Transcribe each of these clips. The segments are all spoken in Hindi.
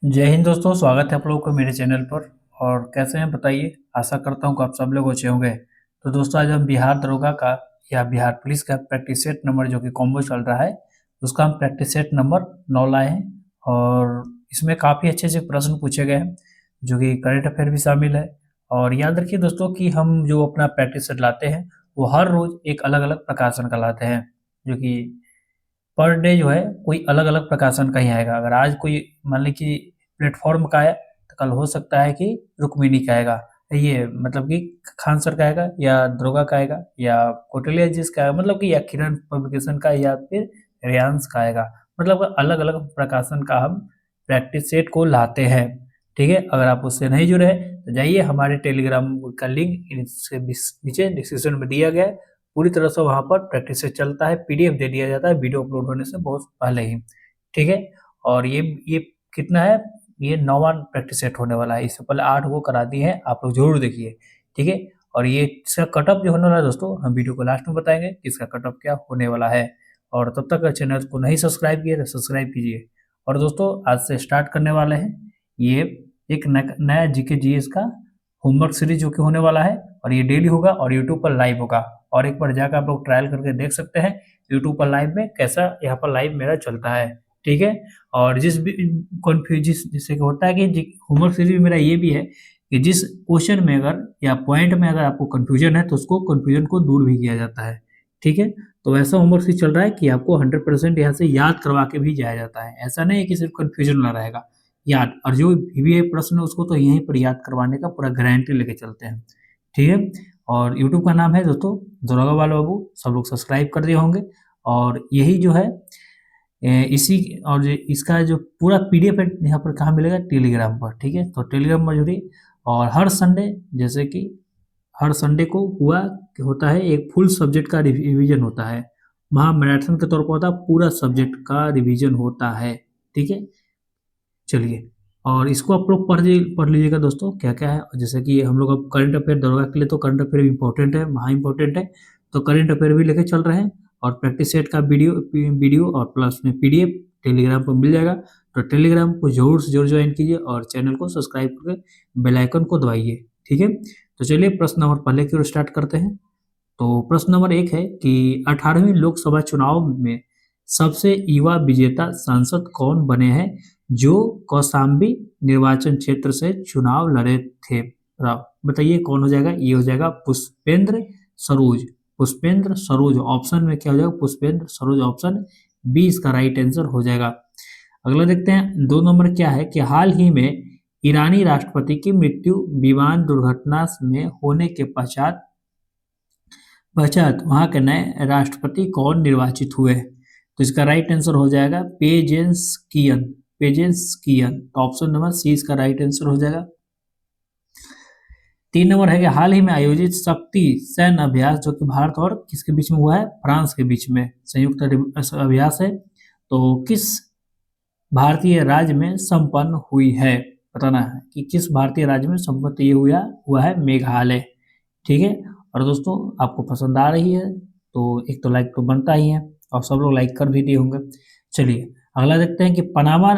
जय हिंद दोस्तों, स्वागत है आप लोगों को मेरे चैनल पर। और कैसे हैं बताइए। आशा करता हूँ कि आप सब लोग अच्छे होंगे। तो दोस्तों, आज हम बिहार दरोगा का या बिहार पुलिस का प्रैक्टिस सेट नंबर जो कि कॉम्बो चल रहा है, उसका हम प्रैक्टिस सेट नंबर 9 लाए हैं। और इसमें काफ़ी अच्छे अच्छे प्रश्न पूछे गए हैं जो कि करंट अफेयर भी शामिल है। और याद रखिए दोस्तों कि हम जो अपना प्रैक्टिस सेट लाते हैं वो हर रोज़ एक अलग अलग प्रकाशन का लाते हैं, जो कि पर डे जो है कोई अलग अलग प्रकाशन का ही आएगा। अगर आज कोई मान ली कि प्लेटफॉर्म का है तो कल हो सकता है कि रुक्मिणी का आएगा, ये मतलब कि खान सर का आएगा या दरोगा का आएगा या कोटलिया जिस का आएगा, मतलब कि या किरण पब्लिकेशन का या फिर रेयांश का आएगा। मतलब अलग अलग प्रकाशन का हम प्रैक्टिस सेट को लाते हैं। ठीक है, अगर आप उससे नहीं जुड़े हैं तो जाइए, हमारे टेलीग्राम का लिंक इसके नीचे डिस्क्रिप्शन में दिया गया है। पूरी तरह से वहाँ पर प्रैक्टिस से चलता है, पीडीएफ दे दिया जाता है वीडियो अपलोड होने से बहुत पहले ही। ठीक है, और ये कितना है, ये 9वां प्रैक्टिस सेट होने वाला है। इससे पहले 8 को करा दिए हैं, आप लोग जरूर देखिए। ठीक है, और ये इसका कटअप जो होने वाला है दोस्तों, हम वीडियो को लास्ट में बताएंगे कि इसका कटअप क्या होने वाला है। और तब तक चैनल को नहीं सब्सक्राइब किए तो सब्सक्राइब कीजिए। और दोस्तों, आज से स्टार्ट करने वाले हैं ये एक नया जीके जीएस का होमवर्क सीरीज जो कि होने वाला है। और ये डेली होगा और यूट्यूब पर लाइव होगा। और एक बार जाकर आप लोग ट्रायल करके देख सकते हैं यूट्यूब पर लाइव में कैसा यहाँ पर लाइव मेरा चलता है। ठीक है, और जिस भी कन्फ्यूज जिससे कि होता है कि होमवर्क सीरीज में मेरा ये भी है कि जिस क्वेश्चन में अगर या पॉइंट में अगर आपको कन्फ्यूजन है तो उसको कन्फ्यूजन को दूर भी किया जाता है। ठीक है, तो ऐसा होमवर्क सीरीज चल रहा है कि आपको 100% यहाँ से याद करवा के भी जाया जाता है। ऐसा नहीं है कि सिर्फ कन्फ्यूजन वाला रहेगा, याद। और जो भी प्रश्न है उसको तो यहीं पर याद करवाने का पूरा गारंटी लेके चलते हैं। ठीक है, और यूट्यूब का नाम है दोस्तों दरोगा वाला बाबू, सब लोग सब्सक्राइब कर दिए होंगे। और यही जो है इसी और इसका जो पूरा पीडीएफ है यहाँ पर कहाँ मिलेगा, टेलीग्राम पर। ठीक है, तो टेलीग्राम पर जुड़िए। और हर संडे, जैसे कि हर संडे को हुआ कि होता है एक फुल सब्जेक्ट का रिवीजन होता है। वहाँ मैराथन के तौर पर होता है, पूरा सब्जेक्ट का रिवीजन होता है। ठीक है, चलिए, और इसको आप लोग पढ़ लीजिएगा दोस्तों क्या क्या है। जैसे कि हम लोग अब करंट अफेयर दरोगा के लिए तो करंट अफेयर इंपॉर्टेंट है, महा इंपॉर्टेंट है। तो करंट अफेयर भी लेके चल रहे हैं। और प्रैक्टिस सेट का वीडियो और प्लस में पीडीएफ टेलीग्राम पर मिल जाएगा। तो टेलीग्राम को जरूर से जरूर ज्वाइन कीजिए और चैनल को सब्सक्राइब करके बेल आइकन को दबाइए। ठीक है, तो चलिए प्रश्न नंबर पहले की ओर स्टार्ट करते हैं। तो प्रश्न नंबर 1 है कि 18वीं लोकसभा चुनाव में सबसे युवा विजेता सांसद कौन बने हैं जो कौशाम्बी निर्वाचन क्षेत्र से चुनाव लड़े थे। बताइए कौन हो जाएगा। ये हो जाएगा पुष्पेंद्र सरोज। पुष्पेंद्र सरोज ऑप्शन में क्या हो जाएगा, पुष्पेंद्र सरोज ऑप्शन बी इसका राइट आंसर हो जाएगा। अगला देखते हैं 2 नंबर क्या है कि हाल ही में ईरानी राष्ट्रपति की मृत्यु विमान दुर्घटना में होने के पश्चात पश्चात वहां के नए राष्ट्रपति कौन निर्वाचित हुए। तो इसका राइट आंसर हो जाएगा पेजेंस्कियन। पेजेंस्कियन, तो ऑप्शन नंबर सी इसका राइट आंसर हो जाएगा। 3 नंबर है कि हाल ही में आयोजित शक्ति सैन्य अभ्यास जो कि भारत और किसके बीच में हुआ है, फ्रांस के बीच में संयुक्त अभ्यास है। तो किस भारतीय राज्य में संपन्न हुई है, बताना है कि किस भारतीय राज्य में संपन्न ये हुआ है मेघालय। ठीक है, और दोस्तों आपको पसंद आ रही है तो एक तो लाइक तो बनता ही है और सब लोग लाइक कर भी दिए होंगे। चलिए अगला देखते हैं कि पनामा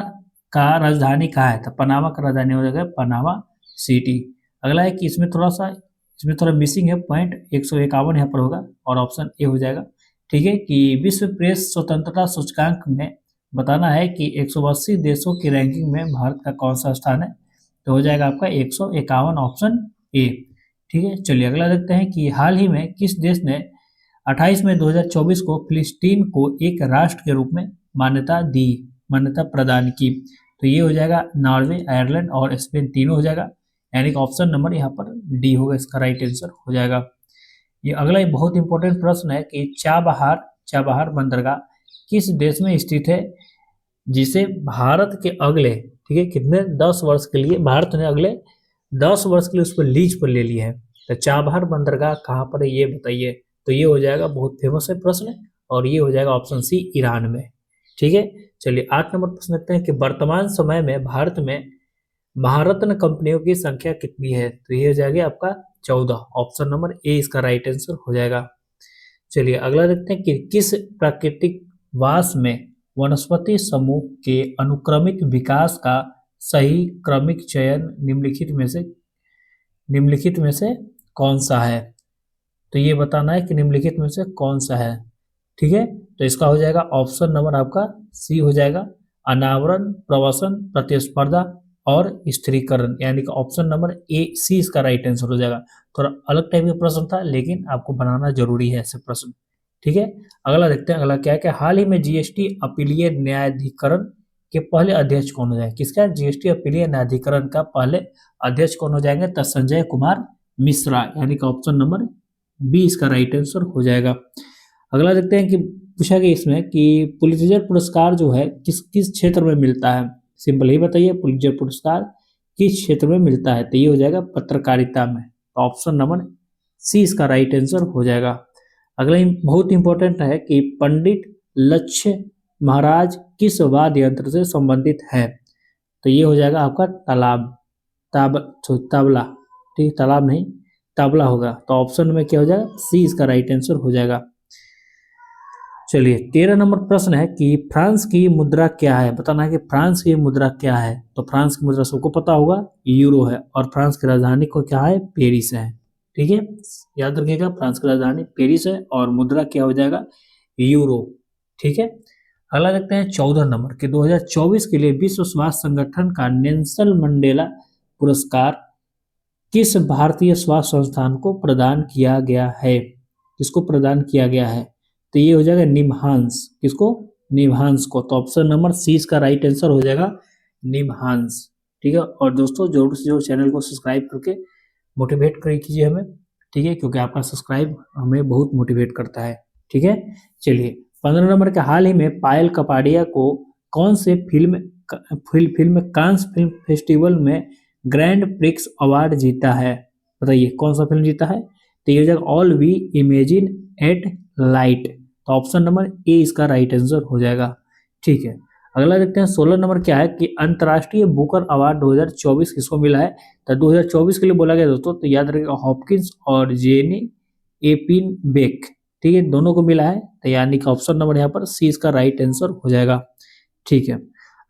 का राजधानी कहाँ है। तो पनामा का राजधानी हो जाएगा पनामा सिटी। अगला है कि इसमें थोड़ा मिसिंग है पॉइंट, 151 यहाँ पर होगा और ऑप्शन ए हो जाएगा। ठीक है, कि विश्व प्रेस स्वतंत्रता सूचकांक में बताना है कि 180 देशों की रैंकिंग में भारत का कौन सा स्थान है। तो हो जाएगा आपका 151 ऑप्शन ए। ठीक है, चलिए अगला देखते हैं कि हाल ही में किस देश ने 28 मई 2024 को फिलिस्तीन को एक राष्ट्र के रूप में मान्यता प्रदान की। तो ये हो जाएगा नॉर्वे, आयरलैंड और स्पेन, तीनों हो जाएगा। यानी कि ऑप्शन नंबर यहाँ पर डी होगा, इसका राइट आंसर हो जाएगा। ये अगला एक बहुत इंपॉर्टेंट प्रश्न है कि चाबहार बंदरगाह किस देश में स्थित है जिसे भारत के अगले, ठीक है, कितने 10 वर्ष के लिए भारत ने अगले 10 वर्ष के लिए उस पर लीज पर ले लिया है। तो चाबहार बंदरगाह कहाँ पर है ये बताइए। तो ये हो जाएगा, बहुत फेमस है प्रश्न, और ये हो जाएगा ऑप्शन सी ईरान में। ठीक है, चलिए 8 नंबर प्रश्न देखते हैं कि वर्तमान समय में भारत में महारत्न कंपनियों की संख्या कितनी है। तो ये हो जाएगा आपका 14, ऑप्शन नंबर ए इसका राइट आंसर हो जाएगा। चलिए अगला देखते हैं कि किस प्राकृतिक वास में वनस्पति समूह के अनुक्रमिक विकास का सही क्रमिक चयन निम्नलिखित में से कौन सा है? तो ये बताना है कि निम्नलिखित में से कौन सा है। ठीक है, तो इसका हो जाएगा ऑप्शन नंबर आपका सी हो जाएगा, अनावरण, प्रवसन, प्रतिस्पर्धा और स्थिरीकरण, यानी कि ऑप्शन नंबर ए सी इसका राइट आंसर हो जाएगा। थोड़ा अलग टाइप का प्रश्न था, लेकिन आपको बनाना जरूरी है ऐसे प्रश्न। ठीक है, अगला देखते हैं, अगला क्या है कि हाल ही में जीएसटी अपीलीय न्यायाधिकरण के पहले अध्यक्ष कौन हो जाएगा? किसका? जीएसटी अपीलीय न्यायाधिकरण का पहले अध्यक्ष कौन हो जाएंगे? तो संजय कुमार मिश्रा, यानी कि ऑप्शन नंबर बी इसका राइट आंसर हो जाएगा। अगला देखते हैं कि पूछा गया इसमें कि पुलित्जर पुरस्कार जो है किस किस क्षेत्र में मिलता है? सिंपल ही बताइए, पुलित्जर पुरस्कार किस क्षेत्र में मिलता है? तो ये हो जाएगा पत्रकारिता में। तो ऑप्शन नंबर सी इसका राइट आंसर हो जाएगा। अगला बहुत इंपॉर्टेंट है कि पंडित लक्ष्य महाराज किस वाद्य यंत्र से संबंधित है? तो ये हो जाएगा आपका तबला। ठीक, तालाब नहीं, तबला होगा। तो ऑप्शन में क्या हो जाएगा? सी इसका राइट आंसर हो जाएगा। चलिए 13 नंबर प्रश्न है कि फ्रांस की मुद्रा क्या है? बताना है कि फ्रांस की मुद्रा क्या है। तो फ्रांस की मुद्रा सबको पता होगा, यूरो है, और फ्रांस की राजधानी को क्या है? पेरिस है। ठीक है, याद रखिएगा, फ्रांस की राजधानी पेरिस है और मुद्रा क्या हो जाएगा? यूरो। ठीक है, अगला देखते हैं 14 नंबर कि 2024 के लिए विश्व स्वास्थ्य संगठन का नेल्सन मंडेला पुरस्कार किस भारतीय स्वास्थ्य संस्थान को प्रदान किया गया है? किसको प्रदान किया गया है? तो ये हो जाएगा निम्हांस। किसको? निम्हांस को। तो ऑप्शन नंबर सी इसका राइट आंसर हो जाएगा, निम्हांस। ठीक है, और दोस्तों जरूर से जरूर चैनल को सब्सक्राइब करके मोटिवेट कर कीजिए हमें। ठीक है, क्योंकि आपका सब्सक्राइब हमें बहुत मोटिवेट करता है। ठीक है, चलिए 15 नंबर के हाल ही में पायल कपाड़िया को कौन से फिल्म कांस फिल्म फेस्टिवल में ग्रैंड प्रिक्स अवार्ड जीता है? बताइए कौन सा फिल्म जीता है? तो ये हो जाएगा all we imagine at light. तो ऑप्शन नंबर ए इसका राइट आंसर हो जाएगा। ठीक है, अगला देखते हैं 16 नंबर क्या है कि अंतर्राष्ट्रीय बुकर अवार्ड 2024 किसको मिला है? तो 2024 के लिए बोला गया दोस्तों, तो याद रखिएगा हॉपकिंस और जेनी एपिन बेक। ठीक है, दोनों को मिला है, तो यानी कि ऑप्शन नंबर यहाँ पर सी इसका राइट आंसर हो जाएगा। ठीक है,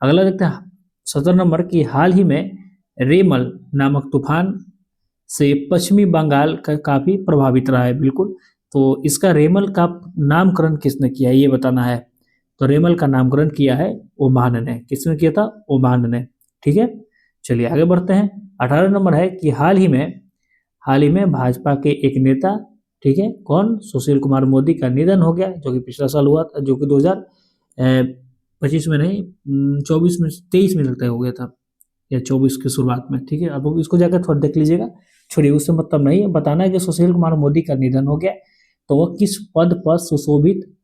अगला देखते हैं 17 नंबर की हाल ही में रेमल नामक तूफान से पश्चिमी बंगाल का काफी प्रभावित रहा है। बिल्कुल, तो इसका रेमल का नामकरण किसने किया है ये बताना है। तो रेमल का नामकरण किया है ओमान ने। किसने किया था? ओमान ने। ठीक है, चलिए आगे बढ़ते हैं। 18 नंबर है कि हाल ही में भाजपा के एक नेता, ठीक है, कौन? सुशील कुमार मोदी का निधन हो गया, जो कि पिछला साल हुआ था, जो कि 2025 में नहीं, 24 में, 23 में लगता है हो गया था, या 24 की शुरुआत में। ठीक है, अब इसको जाकर थोड़ा देख लीजिएगा, छोड़िए उससे मतलब नहीं है। बताना है कि सुशील कुमार मोदी का निधन हो गया, तो वह किस पद पर सुशोभित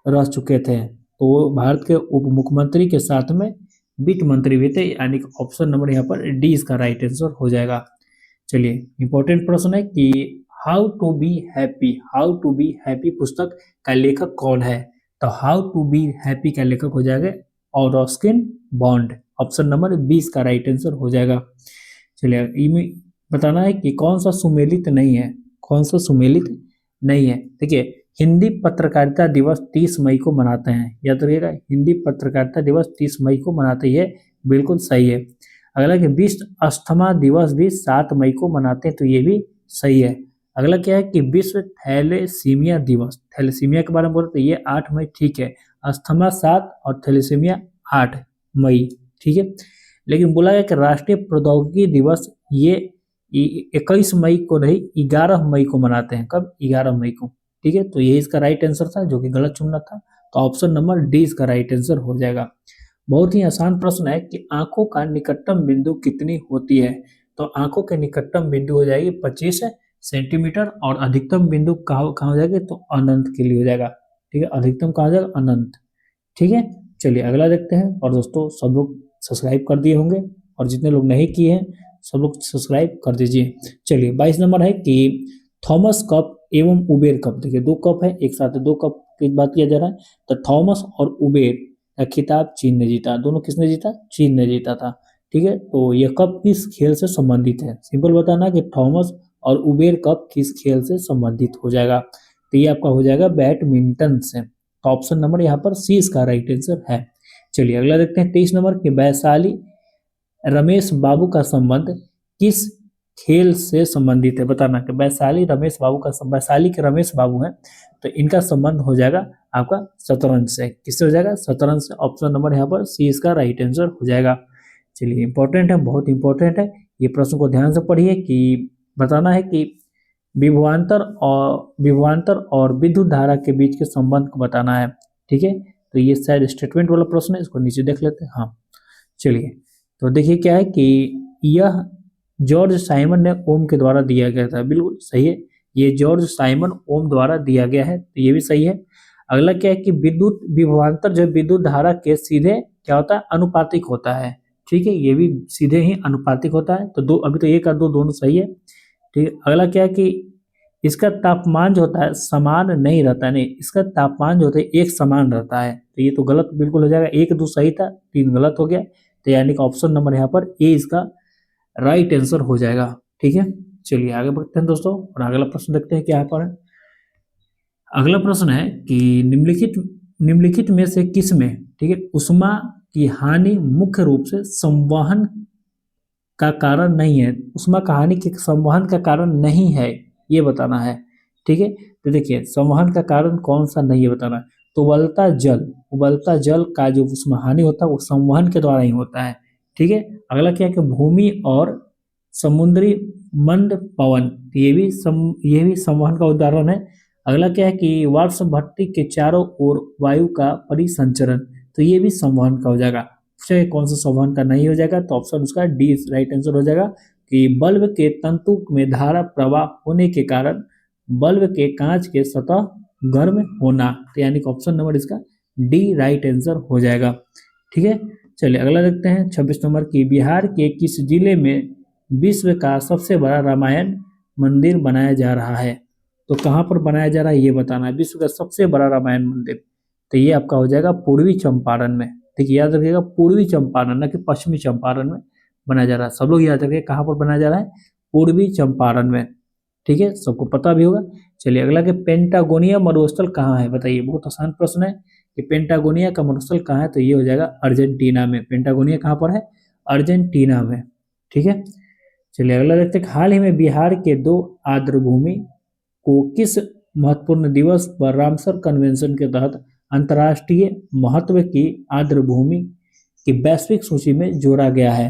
रह चुके थे? तो वो भारत के उप मुख्यमंत्री के साथ में वित्त मंत्री भी थे, यानी कि ऑप्शन नंबर यहाँ पर डी इसका राइट आंसर हो जाएगा। चलिए इंपॉर्टेंट प्रश्न है कि हाउ टू बी हैप्पी पुस्तक का लेखक कौन है? तो हाउ टू बी हैप्पी का लेखक हो जाएगा ऑरस्किन बॉन्ड। ऑप्शन नंबर 20 का राइट आंसर हो जाएगा। चलिए इनमें बताना है कि कौन सा सुमेलित नहीं है, कौन सा सुमेलित नहीं है। देखिए हिंदी पत्रकारिता दिवस 30 मई को मनाते हैं, याद रखिएगा, हिंदी पत्रकारिता दिवस 30 मई को मनाते हैं, बिल्कुल सही है। अगला कि विश्व अस्थमा दिवस भी 7 मई को मनाते हैं, तो ये भी सही है। अगला क्या है कि विश्व थैलेसीमिया दिवस, थैलेसीमिया के बारे में बोले तो ये 8 मई, ठीक है, अस्थमा 7 और थैलेसीमिया 8 मई, ठीक है। लेकिन बोला गया कि राष्ट्रीय प्रौद्योगिकी दिवस ये 21 मई को नहीं, 11 मई को मनाते हैं। कब? 11 मई को, ठीक है। तो ये इसका राइट आंसर था, जो कि गलत चुनना था, तो ऑप्शन नंबर डी इसका राइट आंसर हो जाएगा। बहुत ही आसान प्रश्न है कि आंखों का निकटतम बिंदु कितनी होती है? तो आंखों के निकटतम बिंदु हो जाएगी 25 सेंटीमीटर, और अधिकतम बिंदु कहाँ हो जाएगी? तो अनंत के लिए हो जाएगा, ठीक है। अधिकतम कहाँ हो जाएगा? अनंत, ठीक है। चलिए अगला देखते हैं। और दोस्तों सब लोग सब्सक्राइब कर दिए होंगे, और जितने लोग नहीं किए हैं सब लोग सब्सक्राइब कर दीजिए। चलिए 22 नंबर है कि थॉमस कप एवं उबेर कप, देखिए 2 कप है एक साथ, 2 कप की बात किया जा रहा है। तो थॉमस और उबेर का खिताब चीन ने जीता। दोनों किसने जीता? चीन ने जीता था, ठीक है। तो यह कप किस खेल से संबंधित है? सिंपल बताना कि थॉमस और उबेर कप किस खेल से संबंधित हो जाएगा? तो ये आपका हो जाएगा बैडमिंटन से। तो ऑप्शन नंबर यहाँ पर सी इसका राइट आंसर है। चलिए अगला देखते हैं 23 नंबर की वैशाली रमेश बाबू का संबंध किस खेल से संबंधित है, बताना कि वैशाली रमेश बाबू का वैशाली के रमेश बाबू हैं, तो इनका संबंध हो जाएगा आपका शतरंज से। किससे हो जाएगा? शतरंज से। ऑप्शन नंबर यहाँ पर सी इसका राइट आंसर हो जाएगा। चलिए, इंपॉर्टेंट है, बहुत इंपॉर्टेंट है, ये प्रश्न को ध्यान से पढ़िए कि बताना है कि विभवांतर और विद्युत धारा के बीच के संबंध को बताना है। ठीक है, तो ये शायद स्टेटमेंट वाला प्रश्न है, इसको नीचे देख लेते हैं। हाँ, चलिए, तो देखिए क्या है कि यह जॉर्ज साइमन ने ओम के द्वारा दिया गया था। बिल्कुल सही है, ये जॉर्ज साइमन ओम द्वारा दिया गया है, तो ये भी सही है। अगला क्या है कि विद्युत विभवांतर जो विद्युत धारा के सीधे क्या होता है? अनुपातिक होता है। ठीक है, ये भी सीधे ही अनुपातिक होता है। तो दो, अभी तो एक और दो दोनों सही है। ठीक है, अगला क्या है कि इसका तापमान जो होता है समान नहीं रहता है, नहीं, इसका तापमान जो होता है एक समान रहता है। तो ये तो गलत बिल्कुल हो जाएगा, एक दो सही था, तीन गलत हो गया, तो यानी कि ऑप्शन नंबर यहाँ पर ए इसका राइट आंसर हो जाएगा। ठीक है, चलिए आगे बढ़ते हैं दोस्तों, और अगला प्रश्न देखते हैं क्या यहाँ पर है। अगला प्रश्न है कि निम्नलिखित में से किस में, ठीक है, ऊष्मा की हानि मुख्य रूप से संवहन का कारण नहीं है, ऊष्मा का हानि के संवहन का कारण नहीं है, ये बताना है। ठीक है, तो देखिए संवहन का कारण कौन सा नहीं है बताना है। तो उबलता जल का जो ऊष्मा हानि होता है वो संवहन के द्वारा ही होता है। ठीक है, अगला क्या है कि भूमि और समुद्री मंद पवन, ये भी संवहन का उदाहरण है। अगला क्या है कि वाष्प भट्टी के चारों ओर वायु का परिसंचरण, तो ये भी संवहन का हो जाएगा। कौन सा संवहन का नहीं हो जाएगा? तो ऑप्शन उसका डी राइट आंसर हो जाएगा कि बल्ब के तंतु में धारा प्रवाह होने के कारण बल्ब के कांच के सतह गर्म होना, तो यानी कि ऑप्शन नंबर इसका डी राइट आंसर हो जाएगा। ठीक है, चलिए अगला देखते हैं 26 नंबर की बिहार के किस जिले में विश्व का सबसे बड़ा रामायण मंदिर बनाया जा रहा है? तो कहाँ पर बनाया जा रहा है ये बताना है। विश्व का सबसे बड़ा रामायण मंदिर, तो ये आपका हो जाएगा पूर्वी चंपारण में। देखिए याद रखिएगा, पूर्वी चंपारण, न कि पश्चिमी चंपारण में बनाया जा रहा है। सब लोग याद रखिए कहाँ पर बनाया जा रहा है? पूर्वी चंपारण में। ठीक है, सबको पता भी होगा। चलिए अगला के पेंटागोनिया मरुस्थल कहाँ है बताइए। बहुत आसान प्रश्न है कि पेंटागोनिया का मरुस्थल कहाँ है, तो ये हो जाएगा अर्जेंटीना में। पेंटागोनिया कहाँ पर है? अर्जेंटीना में। ठीक है, चलिए अगला देखते हैं। हाल ही में बिहार के दो आर्द्रभूमि को किस महत्वपूर्ण दिवस पर रामसर कन्वेंशन के तहत अंतर्राष्ट्रीय महत्व की आर्द्रभूमि की वैश्विक सूची में जोड़ा गया है?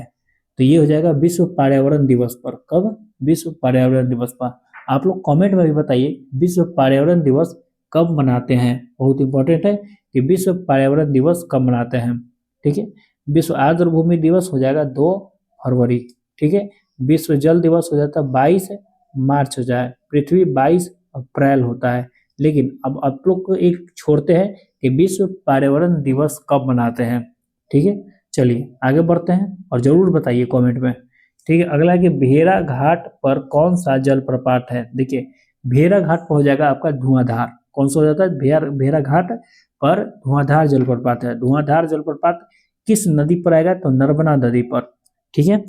तो ये हो जाएगा विश्व पर्यावरण दिवस पर। कब? विश्व पर्यावरण दिवस पर। आप लोग कमेंट में भी बताइए विश्व पर्यावरण दिवस कब मनाते हैं। बहुत इंपॉर्टेंट है कि विश्व पर्यावरण दिवस कब मनाते हैं। ठीक है, विश्व आर्द्रभूमि दिवस हो जाएगा 2 फरवरी। ठीक है, विश्व जल दिवस हो जाता है 22 मार्च हो जाए, पृथ्वी 22 अप्रैल होता है। लेकिन अब आप लोग को एक छोड़ते हैं कि विश्व पर्यावरण दिवस कब मनाते हैं। ठीक है, चलिए आगे बढ़ते हैं और जरूर बताइए कमेंट में। ठीक है, अगला है कि भेड़ा घाट पर कौन सा जलप्रपात है? देखिए भेड़ा घाट पर हो जाएगा आपका धुआंधार। कौन सा हो जाता है? भेड़ा घाट पर धुआंधार जलप्रपात है। धुआंधार जलप्रपात किस नदी पर आएगा? तो नर्मदा नदी पर। ठीक है,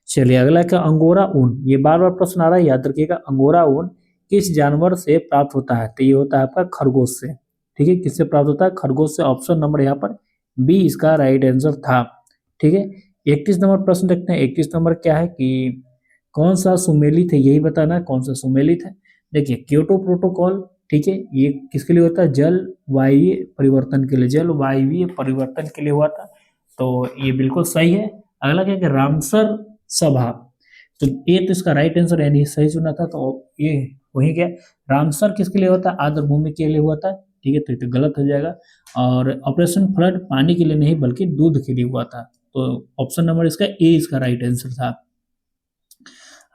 चलिए अगला क्या? अंगोरा ऊन, ये बार बार प्रश्न आ रहा है, याद रखिएगा। अंगोरा ऊन किस जानवर से प्राप्त होता है? तो ये होता है आपका खरगोश से। ठीक है, किससे प्राप्त होता है? खरगोश से। ऑप्शन नंबर यहाँ पर बी इसका राइट आंसर था। ठीक है, 31 नंबर प्रश्न देखते हैं। 31 नंबर क्या है कि कौन सा सुमेलित है, यही बताना है कौन सा सुमेलित है। देखिए क्योटो प्रोटोकॉल, ठीक है, ये किसके लिए होता है? जल वायवीय परिवर्तन के लिए, जल वायवीय परिवर्तन के लिए हुआ था, तो ये बिल्कुल सही है। अगला क्या है कि रामसर सभा, तो ये तो इसका राइट आंसर यानी सही सुना था, तो ये वही क्या, रामसर किसके लिए होता है? आर्द्रभूमि के लिए हुआ था। ठीक है, तो ये तो गलत हो जाएगा। और ऑपरेशन फ्लड पानी के लिए नहीं बल्कि दूध के लिए हुआ था, तो ऑप्शन नंबर इसका ए इसका राइट आंसर था।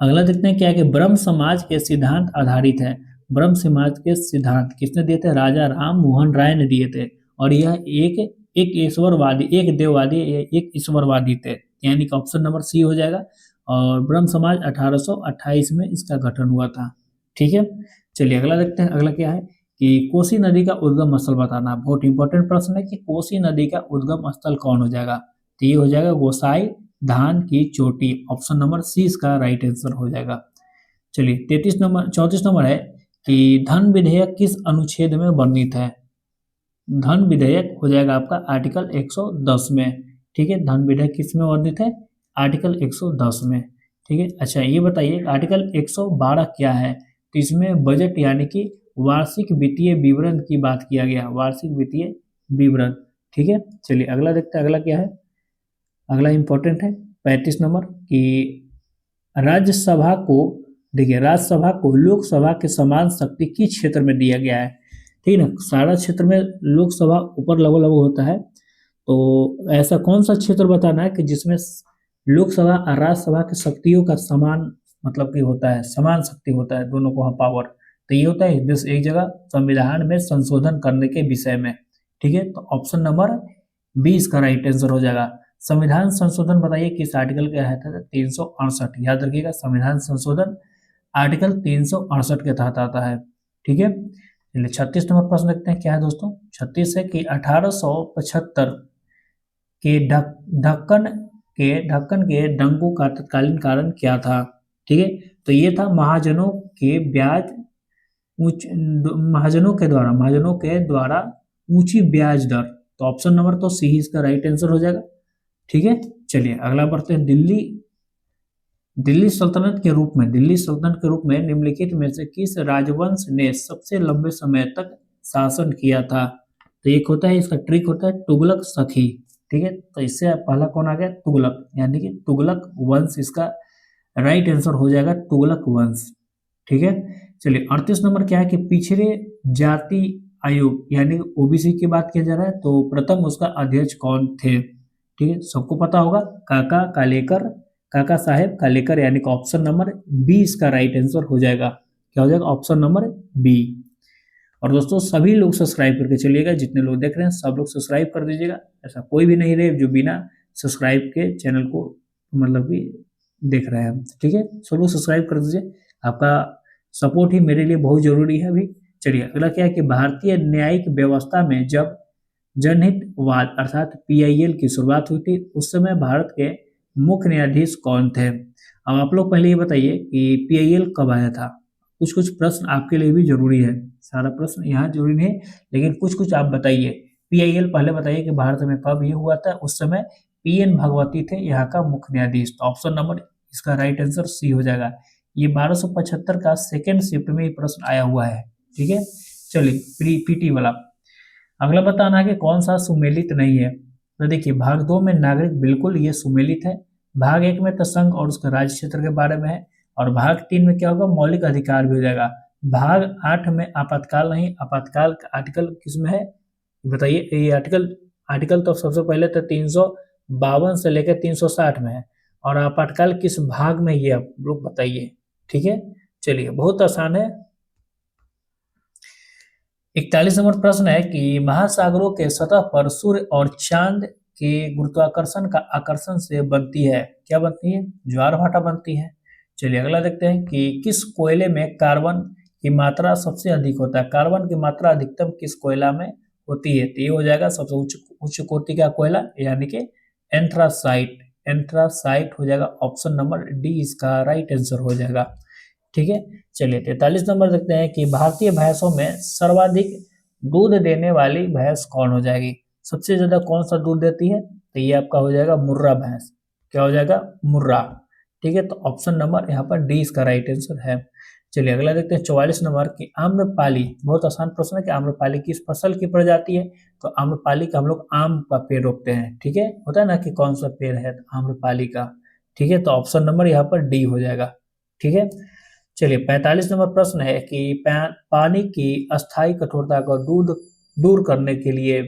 अगला देखते हैं क्या है कि ब्रह्म समाज के सिद्धांत आधारित है। ब्रह्म समाज के सिद्धांत किसने दिए थे? राजा राम मोहन राय ने दिए थे। और यह एक ईश्वरवादी, एक देववादी, एक ईश्वरवादी थे, यानी कि ऑप्शन नंबर सी हो जाएगा। और ब्रह्म समाज 1828 में इसका गठन हुआ था। ठीक है, चलिए अगला देखते हैं। अगला क्या है कि कोसी नदी का उद्गम स्थल बताना। बहुत इंपॉर्टेंट प्रश्न है कि कोसी नदी का उद्गम स्थल कौन हो जाएगा? तो ये हो जाएगा गोसाई धान की चोटी। ऑप्शन नंबर सी इसका राइट आंसर हो जाएगा। चलिए 34 नंबर है कि धन विधेयक किस अनुच्छेद में वर्णित है? धन विधेयक हो जाएगा आपका आर्टिकल 110 में। ठीक है, धन विधेयक किस में वर्णित है? आर्टिकल 110 में। ठीक है, अच्छा ये बताइए आर्टिकल 112 क्या है? तो इसमें बजट यानी कि वार्षिक वित्तीय विवरण की बात किया गया, वार्षिक वित्तीय विवरण। ठीक है, चलिए अगला देखते हैं, अगला क्या है? अगला इंपॉर्टेंट है 35 नंबर कि राज्यसभा को, देखिए राज्यसभा को लोकसभा के समान शक्ति किस क्षेत्र में दिया गया है? ठीक है ना, सारा क्षेत्र में लोकसभा ऊपर लगभग लगभग होता है, तो ऐसा कौन सा क्षेत्र बताना है कि जिसमें लोकसभा और राज्यसभा की शक्तियों का समान मतलब कि होता है, समान शक्ति होता है दोनों को, हाँ पावर। तो ये होता है एक जगह संविधान में संशोधन करने के विषय में। ठीक है, तो ऑप्शन नंबर 20 का राइट आंसर हो जाएगा। संविधान संशोधन बताइए किस आर्टिकल के तहत है? 368, याद रखिएगा संविधान संशोधन आर्टिकल 368 के तहत आता है। ठीक है, चलिए 36 नंबर प्रश्न देखते हैं क्या है दोस्तों। 36 है कि 1875 के ढक्कन के दंगों का तत्कालीन कारण क्या था? ठीक है, तो ये था महाजनों के महाजनों के द्वारा ऊंची ब्याज दर। तो ऑप्शन नंबर तो सी ही इसका राइट आंसर हो जाएगा। ठीक है, चलिए अगला बढ़ते हैं। दिल्ली सल्तनत के रूप में निम्नलिखित में से किस राजवंश ने सबसे लंबे समय तक शासन किया था? तो एक होता है, इसका ट्रिक होता है तुगलक सखी। ठीक है, तो इससे पहला कौन आ गया? तुगलक, यानी कि तुगलक वंश इसका राइट आंसर हो जाएगा, तुगलक वंश। ठीक है, चलिए 38 नंबर क्या है कि पिछड़े जाति आयोग यानी ओबीसी की बात किया जा रहा है, तो प्रथम उसका अध्यक्ष कौन थे? ठीक है, सबको पता होगा, काका साहेब कालेकर, यानी कि ऑप्शन नंबर बी इसका राइट आंसर हो जाएगा। क्या हो जाएगा? Option number b. और दोस्तों सभी लोग सब्सक्राइब करके चलिएगा, जितने लोग देख रहे हैं सब लोग सब्सक्राइब कर दीजिएगा। ऐसा कोई भी नहीं रहे जो बिना सब्सक्राइब के चैनल को मतलब कि देख रहे हैं। ठीक है, सब लोग सब्सक्राइब कर दीजिए, आपका सपोर्ट ही मेरे लिए बहुत जरूरी है अभी। चलिए अगला क्या है कि भारतीय न्यायिक व्यवस्था में जब जनहितवाद अर्थात पीआईएल की शुरुआत हुई थी, उस समय भारत के मुख्य न्यायाधीश कौन थे? अब आप लोग पहले ये बताइए कि पीआईएल कब आया था। कुछ कुछ प्रश्न आपके लिए भी जरूरी है, सारा प्रश्न यहाँ जरूरी नहीं, लेकिन कुछ कुछ आप बताइए। पीआईएल पहले बताइए कि भारत में कब ये हुआ था। उस समय पीएन भगवती थे यहाँ का मुख्य न्यायाधीश। तो ऑप्शन नंबर इसका राइट आंसर सी हो जाएगा। ये 1275 का सेकेंड शिफ्ट में ये प्रश्न आया हुआ है। ठीक है, चलिए पीटी वाला अगला बताना है कि कौन सा सुमेलित नहीं है। तो देखिए भाग 2 में नागरिक बिल्कुल ये सुमेलित है, भाग 1 में तो संघ और उसका राज्य क्षेत्र के बारे में है, और भाग 3 में क्या होगा? मौलिक अधिकार भी हो जाएगा। भाग 8 में आपातकाल नहीं, आपातकाल का आर्टिकल किसमें है बताइए? ये आर्टिकल तो सबसे पहले तो 352 से लेकर 360 में है, और आपातकाल किस भाग में ये आप लोग बताइए। ठीक है, चलिए बहुत आसान है। 41 नंबर प्रश्न है कि महासागरों के सतह पर सूर्य और चांद के गुरुत्वाकर्षण का आकर्षण से बनती है, क्या बनती है? ज्वार भाटा बनती है। चलिए अगला देखते हैं कि किस कोयले में कार्बन की मात्रा सबसे अधिक होता है? कार्बन की मात्रा अधिकतम किस कोयला में होती है? तो ये हो जाएगा सबसे उच्च कोटि का कोयला, यानी कि एंथ्रासाइट। एंथ्रासाइट हो जाएगा, ऑप्शन नंबर डी इसका राइट आंसर हो जाएगा। ठीक है, चलिए 43 नंबर देखते हैं कि भारतीय भैंसों में सर्वाधिक दूध देने वाली भैंस कौन हो जाएगी? सबसे ज्यादा कौन सा दूध देती है? तो ये आपका हो जाएगा मुर्रा भैंस। क्या हो जाएगा? मुर्रा। ठीक है, तो ऑप्शन नंबर यहाँ पर डी इसका राइट आंसर है। चलिए अगला देखते हैं 44 नंबर की आम्रपाली। बहुत आसान प्रश्न है कि आम्रपाली किस फसल की प्रजाति है? तो आम्रपाली का हम लोग आम का पेड़ रोपते हैं। ठीक है, होता है ना कि कौन सा पेड़ है? आम्रपाली का। ठीक है, तो ऑप्शन नंबर यहाँ पर डी हो जाएगा। ठीक है, चलिए 45 नंबर प्रश्न है कि पानी की अस्थायी कठोरता को दूर करने के लिए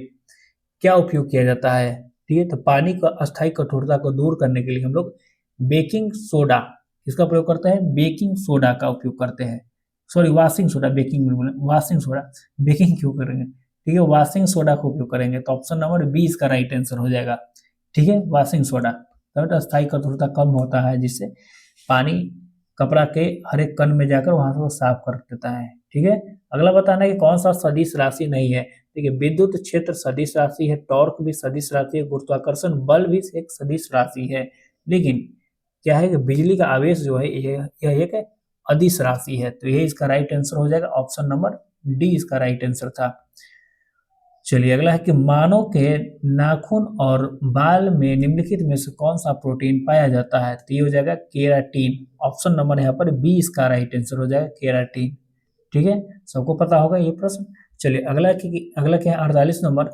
क्या उपयोग किया जाता है? ठीक है, तो पानी का अस्थायी कठोरता को दूर करने के लिए हम लोग बेकिंग सोडा इसका प्रयोग करते हैं, बेकिंग सोडा का उपयोग करते हैं। सॉरी, वाशिंग सोडा, बेकिंग में बोले वाशिंग सोडा, बेकिंग क्यों करेंगे? ठीक है, वाशिंग सोडा का उपयोग करेंगे, तो ऑप्शन नंबर बी इसका राइट आंसर हो जाएगा। ठीक है, वाशिंग सोडा तब अस्थायी कठोरता कम होता है, जिससे पानी कपड़ा के हर एक कण में जाकर वहां से वो साफ कर देता है। ठीक है, अगला बताना है कि कौन सा सदिश राशि नहीं है। देखिए विद्युत क्षेत्र सदिश राशि है, टॉर्क भी सदिश राशि है, गुरुत्वाकर्षण बल भी एक सदिश राशि है, लेकिन क्या है कि बिजली का आवेश जो है यह एक अदिश राशि है। तो ये इसका राइट आंसर हो जाएगा, ऑप्शन नंबर डी इसका राइट आंसर था। चलिए अगला है कि मानव के नाखून और बाल में निम्नलिखित में से कौन सा प्रोटीन पाया जाता है? तो ये हो जाएगा केराटिन। ऑप्शन नंबर यहाँ पर बी इसका राइट आंसर हो जाएगा, केराटिन। ठीक है, सबको पता होगा ये प्रश्न। चलिए अगला क्या है 48 नंबर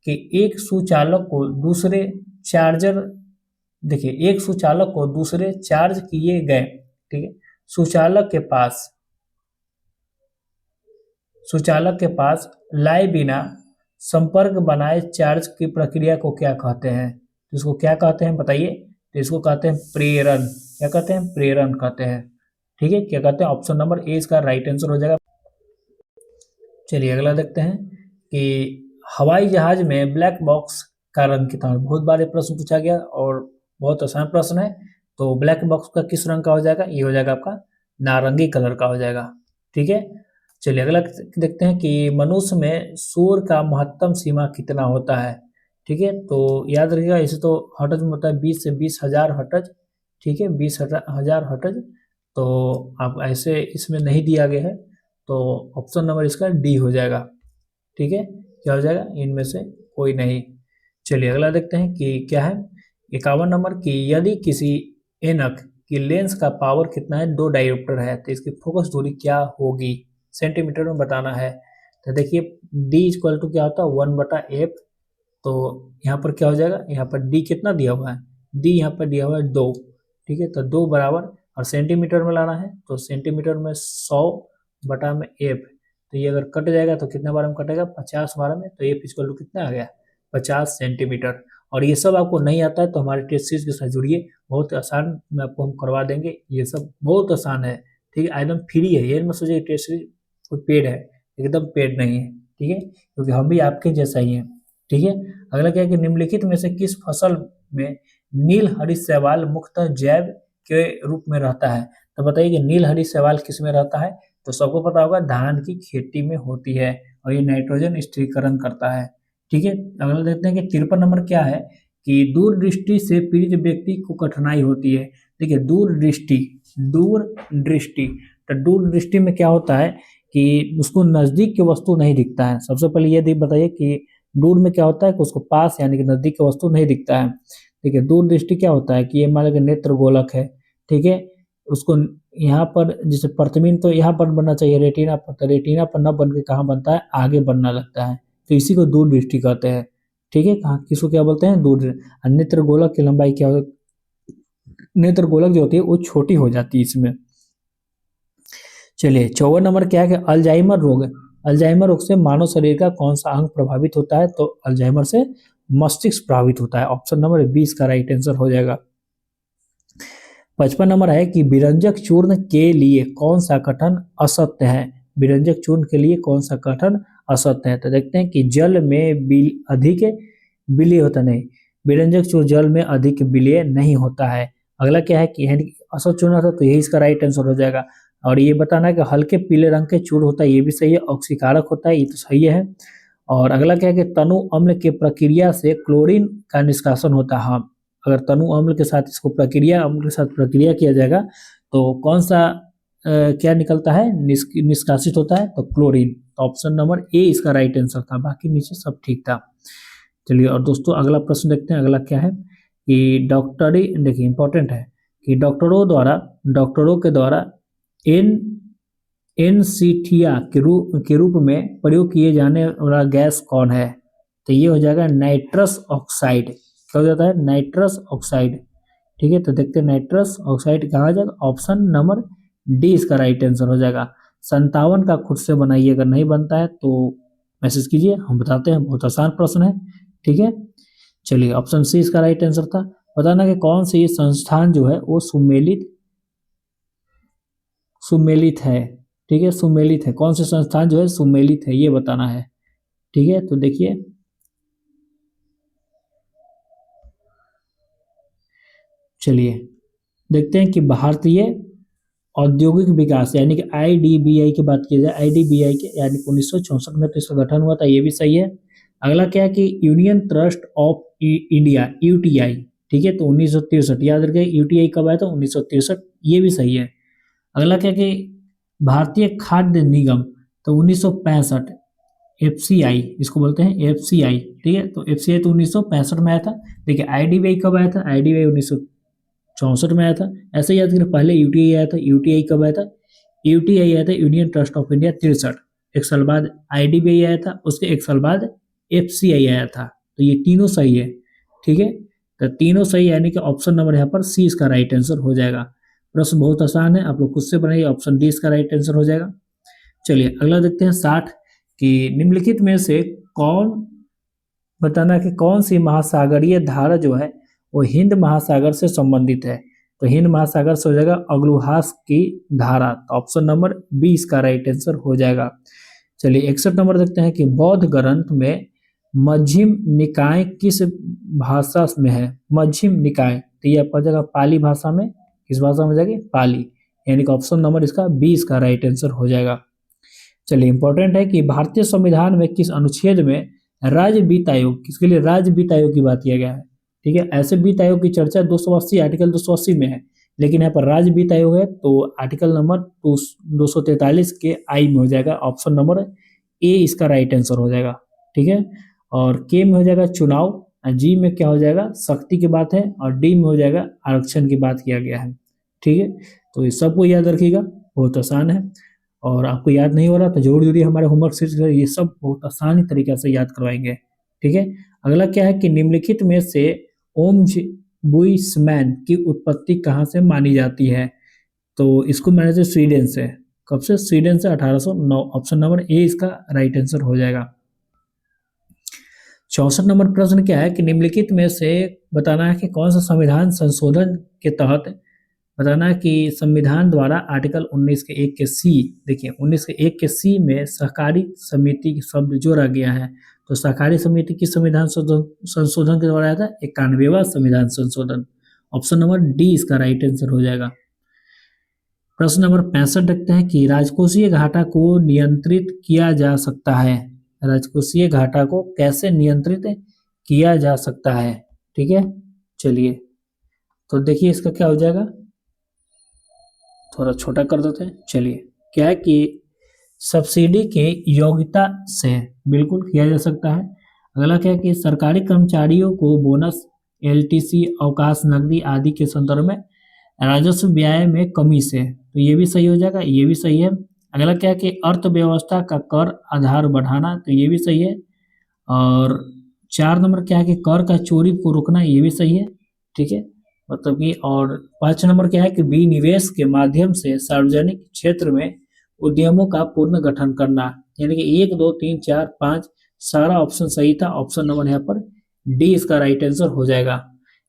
कि एक सुचालक को दूसरे चार्जर, देखिए एक सुचालक को दूसरे चार्ज किए गए, ठीक है, सुचालक के पास लाए बिना संपर्क बनाए चार्ज की प्रक्रिया को क्या कहते हैं? तो इसको क्या कहते हैं बताइए? तो इसको कहते हैं प्रेरण। क्या कहते हैं? प्रेरण कहते हैं। ठीक है, क्या कहते हैं? ऑप्शन नंबर ए इसका राइट आंसर हो जाएगा। चलिए अगला देखते हैं कि हवाई जहाज में ब्लैक बॉक्स का रंग कितना है? बहुत बार ये प्रश्न पूछा गया और बहुत आसान प्रश्न है। तो ब्लैक बॉक्स का किस रंग का हो जाएगा? ये हो जाएगा आपका नारंगी कलर का हो जाएगा। ठीक है, चलिए अगला देखते हैं कि मनुष्य में शोर का महत्तम सीमा कितना होता है? ठीक है, तो याद रखिएगा इसे तो हर्ट्ज में होता है 20 से 20,000 हर्ट्ज। ठीक है, 20,000 हर्ट्ज। तो आप ऐसे इसमें नहीं दिया गया है, तो ऑप्शन नंबर इसका डी हो जाएगा। ठीक है, क्या हो जाएगा? इनमें से कोई नहीं। चलिए अगला देखते हैं कि क्या है 51 नंबर कि यदि किसी ऐनक की लेंस का पावर कितना है? 2 डायोप्टर है, तो इसकी फोकस दूरी क्या होगी? सेंटीमीटर में बताना है। तो देखिए डी इक्वल टू क्या होता है? 1/f। तो यहाँ पर क्या हो जाएगा? यहाँ पर डी कितना दिया हुआ है? डी यहाँ पर दिया हुआ है 2। ठीक है, तो 2 बराबर, और सेंटीमीटर में लाना है तो सेंटीमीटर में 100/f। तो ये अगर कट जाएगा तो कितने बार में कटेगा? 50 बार में। तो एफ इक्वल टू कितना आ गया? 50 सेंटीमीटर। और ये सब आपको नहीं आता है तो हमारे टेस्ट सीरीज के साथ जुड़िए, बहुत आसान में आपको हम करवा देंगे। ये सब बहुत आसान है। ठीक है, एकदम फ्री है, ये मत सोचिए टेस्ट सीरीज कोई पेड है, एकदम पेड नहीं है। ठीक है, क्योंकि हम भी आपके जैसा ही हैं। ठीक है, अगला क्या है कि निम्नलिखित में से किस फसल में नील हरी शैवाल मुख्यतः जैव के रूप में रहता है? तो बताइए कि नील हरी शैवाल किस में रहता है? तो सबको पता होगा धान की खेती में होती है, और ये नाइट्रोजन स्थिरीकरण करता है। ठीक है, अगला देखते हैं कि 53 नंबर क्या है कि दूरदृष्टि से पीड़ित व्यक्ति को कठिनाई होती है। देखिए दूरदृष्टि, तो दूरदृष्टि में क्या होता है कि उसको नजदीक की वस्तु नहीं दिखता है। सबसे पहले ये बताइए कि दूर में क्या होता है कि उसको पास यानी कि नजदीक की वस्तु नहीं दिखता है। ठीक है, दूर दृष्टि क्या होता है कि ये मान लीजिए नेत्र गोलक है। ठीक है, उसको यहाँ पर जैसे प्रतिबिंब तो यहाँ पर बनना चाहिए रेटिना पर, तो रेटिना पर न बन के कहाँ बनता है? आगे बनना लगता है, तो इसी को दूर दृष्टि कहते हैं। ठीक है, कहाँ किसको क्या बोलते हैं? दूर। नेत्र गोलक की लंबाई क्या हो, नेत्र गोलक जो होती है वो छोटी हो जाती है इसमें। चलिए 54 नंबर क्या है कि अल्जाइमर रोग। अल्जाइमर रोग से मानव शरीर का कौन सा अंग प्रभावित होता है? तो अल्जाइमर से मस्तिष्क प्रभावित होता है। ऑप्शन नंबर 20 का राइट आंसर हो जाएगा। 55 नंबर है कि विरंजक चूर्ण के लिए कौन सा कथन असत्य है? विरंजक चूर्ण के लिए कौन सा कथन असत्य है? तो देखते हैं कि जल में अधिक विलय होता नहीं, विरंजक चूर्ण जल में अधिक विलय नहीं होता है। अगला क्या है कि असत चूर्ण था, तो यही इसका राइट आंसर हो जाएगा। और ये बताना है कि हल्के पीले रंग के चूर्ण होता है, ये भी सही है। ऑक्सीकारक होता है, ये तो सही है। और अगला क्या है कि तनु अम्ल के प्रक्रिया से क्लोरीन का निष्कासन होता है। हाँ, अगर तनु अम्ल के साथ इसको अम्ल के साथ प्रक्रिया किया जाएगा तो कौन सा क्या निकलता है? निष्कासित होता है, तो क्लोरीन। तो ऑप्शन नंबर ए इसका राइट आंसर था, बाकी नीचे सब ठीक था। चलिए और दोस्तों अगला प्रश्न देखते हैं। अगला क्या है कि डॉक्टरी, देखिए इंपॉर्टेंट है कि डॉक्टरों के द्वारा एनसीथिया के रूप में प्रयोग किए जाने वाला गैस कौन है? तो ये हो जाएगा नाइट्रस ऑक्साइड। क्या हो जाता है? Nitrous oxide. ठीक है, तो देखते हैं नाइट्रस ऑक्साइड कहाँ जाएगा? ऑप्शन नंबर डी इसका राइट आंसर हो जाएगा। 57 का खुद से बनाइए, अगर नहीं बनता है तो मैसेज कीजिए, हम बताते हैं। बहुत आसान प्रश्न है। ठीक है, चलिए ऑप्शन सी इसका राइट आंसर था। बताना कि कौन से ये संस्थान जो है वो सुमेलित है। ठीक है, सुमेलित है, कौन से संस्थान जो है सुमेलित है, ये बताना है। ठीक है, तो देखिए चलिए देखते हैं कि भारतीय औद्योगिक विकास यानी कि आईडीबीआई की बात की जाए, आईडीबीआई के यानी 1964 में तो इसका गठन हुआ था, ये भी सही है। अगला क्या है कि union trust of India, UTI. ठीक है, तो 1963 याद रखिए, यूटीआई कब आया था? 1963, ये भी सही है। अगला क्या है कि भारतीय खाद्य निगम, तो 1965, एफसीआई, इसको बोलते हैं एफसीआई, ठीक है। तो एफसीआई तो 1965 में आया था। देखिए आईडीबीआई कब आया था, आईडीबीआई 1964 में आया था। ऐसे याद करें, पहले यूटीआई आया था, यूटीआई कब आया था, यूटीआई आया था यूनियन ट्रस्ट ऑफ इंडिया 63, एक साल बाद आईडीबीआई आया था, उसके एक साल बाद एफसीआई आया था। तो ये तीनों सही है, ठीक है। तो तीनों सही, यानी कि ऑप्शन नंबर यहाँ पर सी इसका राइट आंसर हो जाएगा। प्रश्न बहुत आसान है, आप लोग खुद से बनाइए, ऑप्शन डी इसका राइट आंसर हो जाएगा। चलिए अगला देखते हैं 60 कि निम्नलिखित में से कौन, बताना कि कौन सी महासागरीय धारा जो है वो हिंद महासागर से संबंधित है। तो हिंद महासागर से हो जाएगा अग्लुहास की धारा, तो ऑप्शन नंबर बी इसका राइट आंसर हो जाएगा। चलिए 61 नंबर देखते हैं कि बौद्ध ग्रंथ में मध्यम निकाय किस भाषा में है, मध्यम निकाय, तो ये आपका जगह पाली भाषा में, किस भाषा में जाएगी, पाली, यानी कि ऑप्शन नंबर इसका बी इसका राइट आंसर हो जाएगा। चलिए इंपॉर्टेंट है कि भारतीय संविधान में किस अनुच्छेद में राज्य वित्त आयोग, किसके लिए राज्य वित्त आयोग की बात किया गया है, ठीक है। ऐसे वित्त आयोग की चर्चा 280 आर्टिकल 280 में है, लेकिन यहाँ पर राज्य वित्त आयोग है तो आर्टिकल नंबर 243 के आई में हो जाएगा, ऑप्शन नंबर ए इसका राइट आंसर हो जाएगा, ठीक है। और के में हो जाएगा चुनाव, जी में क्या हो जाएगा, शक्ति की बात है, और डी में हो जाएगा आरक्षण की बात किया गया है, ठीक है। तो ये सबको याद रखिएगा, बहुत आसान है। और आपको याद नहीं हो रहा तो जरूर जरूर हमारे होमवर्क सीरीज ये सब बहुत आसानी तरीके से याद करवाएंगे, ठीक है। अगला क्या है कि निम्नलिखित में से ओम्बुड्समैन की उत्पत्ति कहाँ से मानी जाती है। तो इसको माना जाए स्वीडन से, कब से, स्वीडन से 1809, ऑप्शन नंबर ए इसका राइट आंसर हो जाएगा। 64 नंबर प्रश्न क्या है कि निम्नलिखित में से बताना है कि कौन सा संविधान संशोधन के तहत, बताना है कि संविधान द्वारा आर्टिकल 19 के 1 के सी, देखिए 19 के 1 के सी में सहकारी समिति शब्द जोड़ा गया है। तो सहकारी समिति की संविधान संशोधन के द्वारा आया था 91वां संविधान संशोधन, ऑप्शन नंबर डी इसका राइट आंसर हो जाएगा। प्रश्न नंबर 65 देखते हैं कि राजकोषीय घाटा को नियंत्रित किया जा सकता है, राजकोषीय घाटा को कैसे नियंत्रित किया जा सकता है, ठीक है। चलिए तो देखिए इसका क्या हो जाएगा, थोड़ा छोटा कर देते हैं। चलिए क्या है कि सब्सिडी के योग्यता से बिल्कुल किया जा सकता है। अगला क्या है कि सरकारी कर्मचारियों को बोनस, एलटीसी, अवकाश, नकदी आदि के संदर्भ में राजस्व व्यय में कमी से, तो ये भी सही हो जाएगा, ये भी सही है। अगला क्या है कि अर्थव्यवस्था का कर आधार बढ़ाना, तो ये भी सही है। और 4 नंबर क्या है कि कर का चोरी को रोकना, ये भी सही है, ठीक है, मतलब कि। और 5 नंबर क्या है कि विनिवेश के माध्यम से सार्वजनिक क्षेत्र में उद्यमों का पूर्ण गठन करना, यानी कि 1 2 3 4 5 सारा ऑप्शन सही था, ऑप्शन नंबर यहाँ पर डी इसका राइट आंसर हो जाएगा।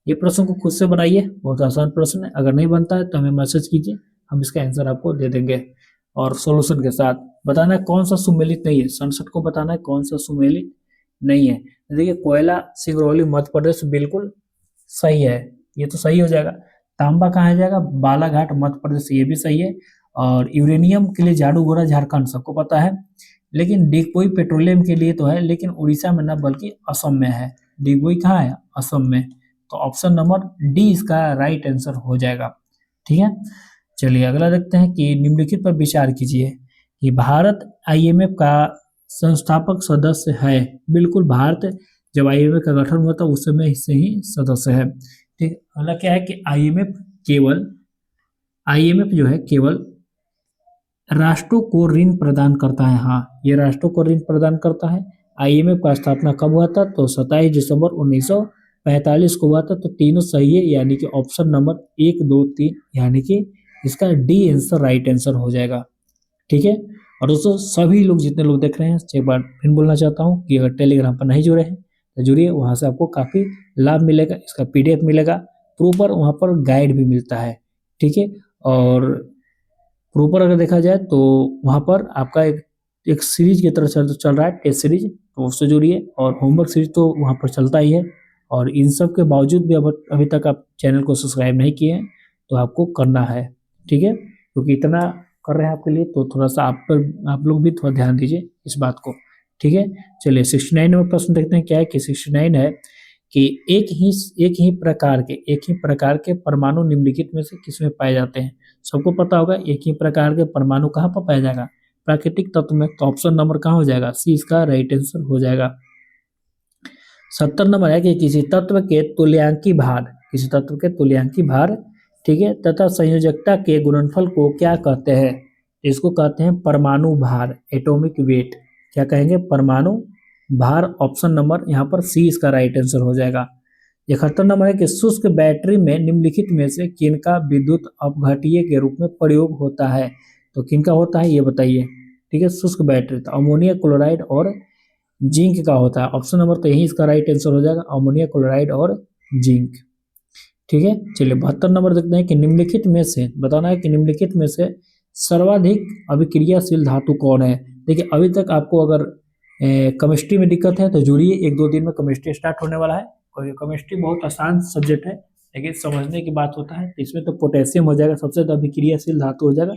ये प्रश्न को खुद से बनाइए, बहुत आसान प्रश्न है, अगर नहीं बनता है तो हमें मैसेज कीजिए, हम इसका आंसर आपको दे देंगे और सॉल्यूशन के साथ। बताना है कौन सा सुमेलित नहीं है, 67 को बताना है कौन सा सुमेलित नहीं है। देखिए कोयला सिंगरौली मध्य प्रदेश बिल्कुल सही है, ये तो सही हो जाएगा। तांबा कहाँ जाएगा, बालाघाट मध्य प्रदेश, ये भी सही है। और यूरेनियम के लिए झाड़ूगोड़ा झारखंड सबको पता है, लेकिन डिगबोई पेट्रोलियम के लिए तो है, लेकिन उड़ीसा में न बल्कि असम में है। डिगबोई कहाँ है, असम में, तो ऑप्शन नंबर डी इसका राइट आंसर हो जाएगा, ठीक है। चलिए अगला देखते हैं कि निम्नलिखित पर विचार कीजिए कि भारत आईएमएफ का संस्थापक सदस्य है। बिल्कुल, भारत जब आईएमएफ का गठन हुआ था उस समय से ही सदस्य है, ठीक। अगला क्या है कि आईएमएफ जो है केवल राष्ट्रों को ऋण प्रदान करता है, हाँ ये राष्ट्रों को ऋण प्रदान करता है। आईएमएफ का स्थापना कब हुआ था, तो 27 दिसंबर 1945 को हुआ था। तो तीनों सही है, यानी कि ऑप्शन नंबर 1 2 3, यानी कि इसका डी आंसर राइट आंसर हो जाएगा, ठीक है। और दोस्तों सभी लोग जितने लोग देख रहे हैं, एक बार फिर बोलना चाहता हूँ कि अगर टेलीग्राम पर नहीं जुड़े हैं तो जुड़िए, वहाँ से आपको काफ़ी लाभ मिलेगा, इसका पीडीएफ मिलेगा, प्रॉपर वहाँ पर गाइड भी मिलता है, ठीक है। और प्रॉपर अगर देखा जाए तो वहाँ पर आपका एक सीरीज की तरह चल रहा है, टेस्ट सीरीज, तो उससे जुड़िए। और होमवर्क सीरीज तो वहाँ पर चलता ही है। और इन सब के बावजूद भी अभी तक आप चैनल को सब्सक्राइब नहीं किए हैं तो आपको करना है, ठीक है, क्योंकि इतना कर रहे हैं आपके लिए, तो थोड़ा सा आप लोग भी थोड़ा ध्यान दीजिए इस बात को, ठीक है। चलिए 69 नंबर प्रश्न देखते हैं, क्या है कि 69 है कि एक ही प्रकार के परमाणु निम्नलिखित में से किसमें पाए जाते हैं। सबको पता होगा एक ही प्रकार के परमाणु कहाँ पर पाया जाएगा, प्राकृतिक तत्व में, तो ऑप्शन नंबर कहाँ हो जाएगा, सी इसका राइट आंसर हो जाएगा। 70 नंबर है कि किसी तत्व के तुल्यांकी भार, किसी तत्व के तुल्यांकी भार, ठीक है, तथा संयोजकता के गुणनफल को क्या कहते हैं, इसको कहते हैं परमाणु भार, एटॉमिक वेट। क्या कहेंगे, परमाणु भार। ऑप्शन नंबर यहाँ पर सी इसका राइट आंसर हो जाएगा। 71 नंबर है कि शुष्क बैटरी में निम्नलिखित में से किनका विद्युत अपघट्य के रूप में प्रयोग होता है, तो किनका होता है ये बताइए। ठीक है, शुष्क बैटरी तो अमोनिया क्लोराइड और जिंक का होता है। ऑप्शन नंबर तो यही इसका राइट आंसर हो जाएगा, अमोनिया क्लोराइड और जिंक। ठीक है, चलिए 72 नंबर देखते हैं कि निम्नलिखित में से बताना है कि निम्नलिखित में से सर्वाधिक अभिक्रियाशील धातु कौन है। देखिए अभी तक आपको अगर केमिस्ट्री में दिक्कत है तो जुड़िए, 1-2 दिन में केमिस्ट्री स्टार्ट होने वाला है। और केमिस्ट्री बहुत आसान सब्जेक्ट है, लेकिन समझने की बात होता है। तो इसमें तो पोटेशियम हो जाएगा, सबसे ज़्यादा अभिक्रियाशील धातु हो जाएगा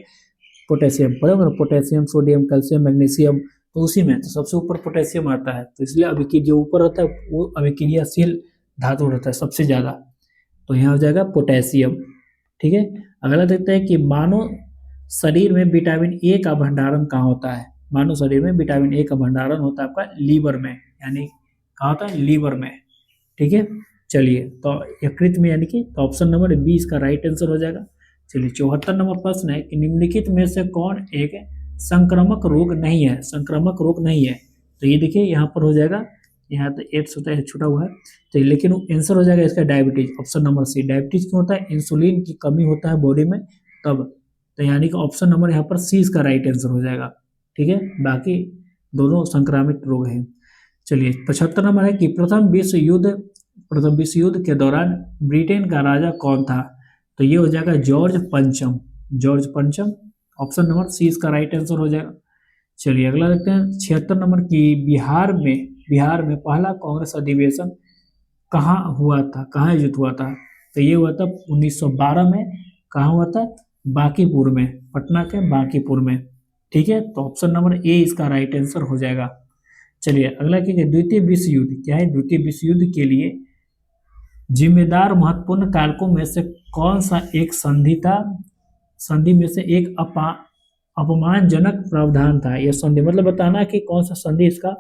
पोटेशियम। पढ़ोगे ना, पोटेशियम, सोडियम, कैल्शियम, मैग्नीशियम, तो उसी में तो सबसे ऊपर पोटेशियम आता है। तो इसलिए अभिक्रिया जो ऊपर रहता है वो अभिक्रियाशील धातु रहता है सबसे ज़्यादा, तो यहाँ हो जाएगा पोटेशियम। ठीक है, अगला देखते हैं कि मानव शरीर में विटामिन ए का भंडारण कहाँ होता है। मानव शरीर में विटामिन ए का भंडारण होता है आपका लीवर में, यानी कहाँ होता है, लीवर में। ठीक है, चलिए तो यकृत में, यानी कि तो ऑप्शन नंबर बी इसका राइट आंसर हो जाएगा। चलिए 74 नंबर प्रश्न है कि निम्नलिखित में से कौन एक संक्रामक रोग नहीं है, संक्रामक रोग नहीं है। तो ये देखिए यहाँ पर हो जाएगा, यहाँ तो एड्स होता है, छुटा हुआ है, तो लेकिन आंसर हो जाएगा इसका diabetes, option number c. Diabetes क्यों होता है, इंसुलिन की कमी होता है बॉडी में तब, तो यानी कि ऑप्शन नंबर यहाँ पर सी इसका राइट आंसर हो जाएगा। ठीक है, बाकी दोनों संक्रामित रोग हैं। चलिए 75 नंबर है कि प्रथम विश्व युद्ध के दौरान ब्रिटेन का राजा कौन था, तो ये हो जाएगा जॉर्ज पंचम, जॉर्ज पंचम। ऑप्शन नंबर सी इसका राइट आंसर हो जाएगा। चलिए अगला देखते हैं 76 नंबर की बिहार में पहला कांग्रेस अधिवेशन कहाँ हुआ था, कहाँ आयोजित हुआ था, तो ये हुआ था 1912 में। कहाँ हुआ था, बांकीपुर में, पटना के बांकीपुर में। ठीक है, तो ऑप्शन नंबर ए इसका राइट आंसर हो जाएगा। चलिए अगला क्या है, द्वितीय विश्व युद्ध क्या है, द्वितीय विश्व युद्ध के लिए जिम्मेदार महत्वपूर्ण कारकों में से कौन सा एक संधि था, संधि में से एक अपमानजनक प्रावधान था। यह संधि मतलब बताना कि कौन सा संधि इसका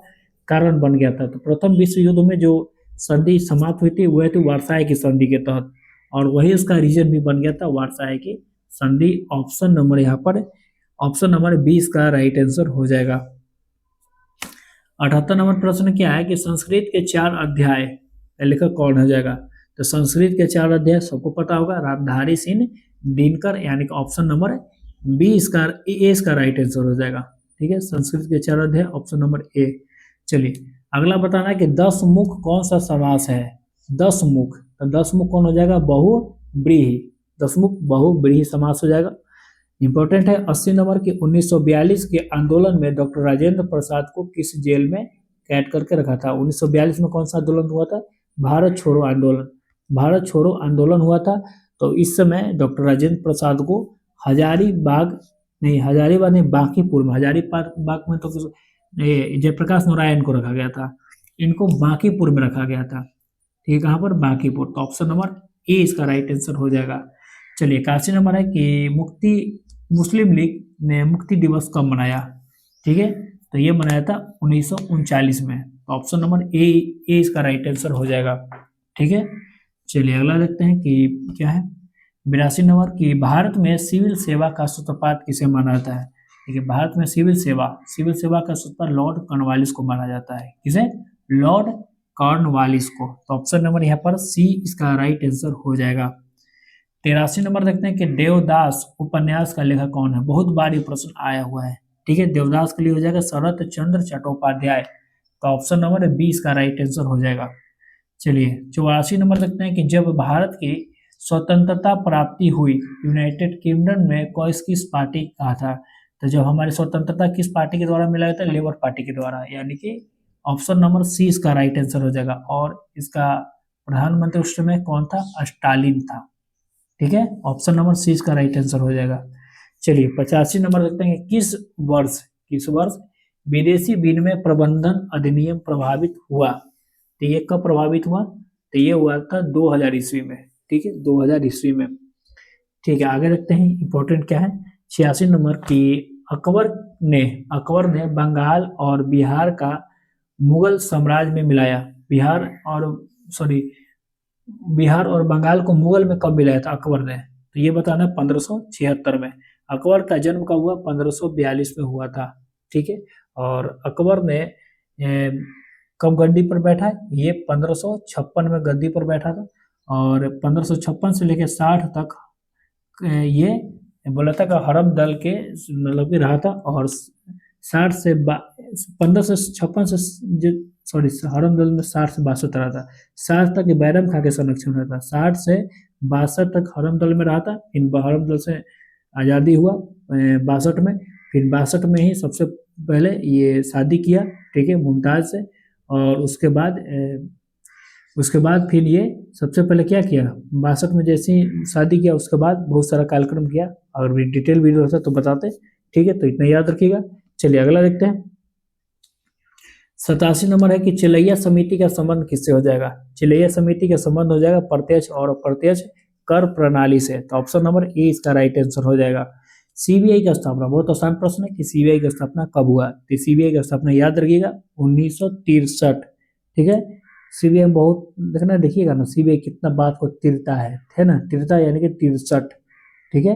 कारण बन गया था। तो प्रथम विश्व युद्ध में जो संधि समाप्त हुई थी वह थी वार्साई की संधि के तहत, और वही उसका रीजन भी बन गया था, वार्साई की संधि। ऑप्शन नंबर यहाँ पर ऑप्शन नंबर 20 का राइट आंसर हो जाएगा। 78 नंबर प्रश्न क्या है कि संस्कृत के 4 अध्याय लेखक कौन हो जाएगा, तो संस्कृत के 4 अध्याय सबको पता होगा, रामधारी सिंह दिनकर, यानी कि ऑप्शन नंबर बी इसका ए इसका राइट आंसर हो जाएगा। ठीक है, संस्कृत के 4 अध्याय, ऑप्शन नंबर ए। चलिए अगला बताना है कि 10 मुख कौन सा समास है, 10 मुख, तो 10 मुख कौन हो जाएगा, बहुव्रीहि, 10 मुख बहुव्रीहि समास हो जाएगा। इंपॉर्टेंट है 80 नंबर की 1942 के आंदोलन में डॉक्टर राजेंद्र प्रसाद को किस जेल में कैद करके रखा था। 1942 में कौन सा आंदोलन हुआ था, भारत छोड़ो आंदोलन, भारत छोड़ो आंदोलन हुआ था। तो इस समय डॉक्टर राजेंद्र प्रसाद को हजारीबाग नहीं बांकीपुर में, हजारीबाग में तो जयप्रकाश नारायण को रखा गया था, इनको बांकीपुर में रखा गया था। ठीक है, कहाँ पर, बांकीपुर। तो ऑप्शन नंबर ए इसका राइट आंसर हो जाएगा। चलिए 81 नंबर है कि मुस्लिम लीग ने मुक्ति दिवस कब मनाया। ठीक है, तो ये मनाया था 1939 में। तो ऑप्शन नंबर ए इसका राइट आंसर हो जाएगा। ठीक है, चलिए अगला देखते हैं कि क्या है 82 नंबर की भारत में सिविल सेवा का सूत्रपात किसे माना जाता है। ठीक है, भारत में सिविल सेवा का सूत्रपात लॉर्ड कॉर्नवालिस को माना जाता है। किसे, लॉर्ड कॉर्नवालिस को। तो ऑप्शन नंबर यहाँ पर सी इसका राइट आंसर हो जाएगा। 83 नंबर देखते हैं कि देवदास उपन्यास का लेखक कौन है, बहुत बार ये प्रश्न आया हुआ है। ठीक है, देवदास के लिए हो जाएगा शरत चंद्र चट्टोपाध्याय। तो ऑप्शन नंबर 20 का राइट आंसर हो जाएगा। चलिए 84 नंबर देखते हैं कि जब भारत की स्वतंत्रता प्राप्ति हुई यूनाइटेड किंगडम में किस पार्टी का था, तो जब हमारी स्वतंत्रता किस पार्टी के द्वारा मिला था, लेबर पार्टी के द्वारा, यानी कि ऑप्शन नंबर सी इसका राइट आंसर हो जाएगा। और इसका प्रधानमंत्री उस समय कौन था, स्टालिन था। ठीक है, ऑप्शन नंबर सी इसका राइट आंसर हो जाएगा। चलिए 85 नंबर देखते हैं किस वर्ष विदेशी विनिमय प्रबंधन अधिनियम प्रभावित हुआ। तो ये कब प्रभावित हुआ, तो ये हुआ था 2000 ईस्वी में। ठीक है, 2000 ईस्वी में। ठीक है, आगे देखते हैं इंपॉर्टेंट क्या है 86 नंबर की अकबर ने अकबर ने बंगाल और बिहार का मुगल साम्राज्य में मिलाया। बिहार और सॉरी बिहार और बंगाल को मुगल में कब मिलाया था अकबर ने, तो ये बताना 1576 में। अकबर का जन्म कब हुआ, 1542 में हुआ था। ठीक है। और अकबर ने कब गद्दी पर बैठा है, ये 1556 में गद्दी पर बैठा था। और 1556 से लेकर 60 तक ये बोला था कि हरम दल के मतलब कि रहा था। और 1556 से सॉरी हरम दल में 60 से 62 रहा था। 60 तक ये बैरम खां के संरक्षण में रहा था। 60 से 62 तक हरम दल में रहा था। इन हरम दल से आज़ादी हुआ 62 में। फिर 62 में ही सबसे पहले ये शादी किया, ठीक है, मुमताज़ से। और उसके बाद फिर ये सबसे पहले क्या किया, 62 में जैसे ही शादी किया उसके बाद बहुत सारा कार्यक्रम किया। अगर भी डिटेल वीडियो होता तो बताते। ठीक है, तो इतना याद रखिएगा। चलिए अगला देखते हैं। 87 नंबर है कि चिलैया समिति का संबंध किससे हो जाएगा। चिलैया समिति का संबंध हो जाएगा प्रत्यक्ष और अप्रत्यक्ष कर प्रणाली से। तो ऑप्शन नंबर ए इसका राइट आंसर हो जाएगा। सीबीआई का स्थापना, बहुत आसान प्रश्न है कि सीबीआई का स्थापना कब हुआ। तो सीबीआई का स्थापना याद रखिएगा 1963। ठीक है। सीबीआई में बहुत देखना, देखिएगा ना सीबीआई कितना बात को तिरता है ना, तिरता यानी कि 63। ठीक है।